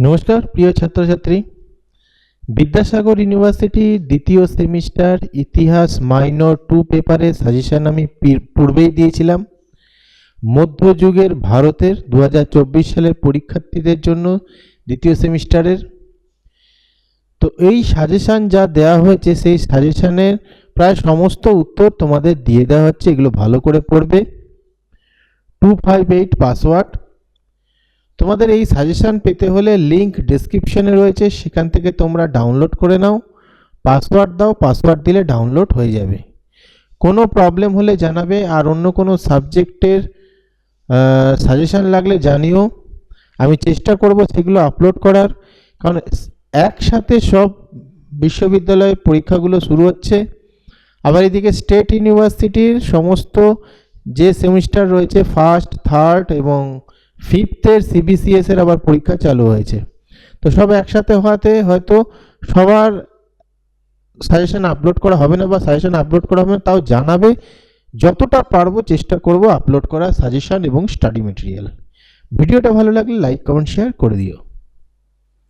নমস্কার প্রিয় ছাত্রছাত্রী, বিদ্যাসাগর ইউনিভার্সিটি দ্বিতীয় সেমিস্টার ইতিহাস মাইনর 2 পেপারে সাজেশন আমি পূর্বেই দিয়েছিলাম। মধ্যযুগের ভারতের 2024 সালের পরীক্ষার্থীদের জন্য দ্বিতীয় সেমিস্টারের। তো এই সাজেশন যা দেওয়া হয়েছে সেই সাজেশনের প্রায় সমস্ত উত্তর তোমাদের দিয়ে দেওয়া হচ্ছে, এগুলো ভালো করে পড়বে। 258 পাসওয়ার্ড। তোমাদের এই সাজেশন পেতে হলে লিংক ডেসক্রিপশনে রয়েছে, সেখান থেকে তোমরা ডাউনলোড করে নাও। পাসওয়ার্ড দাও, পাসওয়ার্ড দিলে ডাউনলোড হয়ে যাবে। কোনো প্রবলেম হলে জানাবে, আর অন্য কোনো সাবজেক্টের সাজেশন লাগলে জানিও, আমি চেষ্টা করব সেগুলো আপলোড করার। কারণ একসাথে সব বিশ্ববিদ্যালয়ের পরীক্ষাগুলো শুরু হচ্ছে। আবার এদিকে স্টেট ইউনিভার্সিটির সমস্ত যে সেমিস্টার রয়েছে, ফার্স্ট, থার্ড এবং ফিফথের সিবিসিএস এর আবার পরীক্ষা চালু হয়েছে। তো সব একসাথে হওয়াতে হয়তো সবার সাজেশন আপলোড করা হবে না, বা সাজেশন আপলোড করা হবে না, তাও জানাবে। যতটা পারবো চেষ্টা করব আপলোড করা সাজেশন এবং স্টাডি মেটেরিয়াল। ভিডিওটা ভালো লাগলে লাইক, কমেন্ট, শেয়ার করে দিও।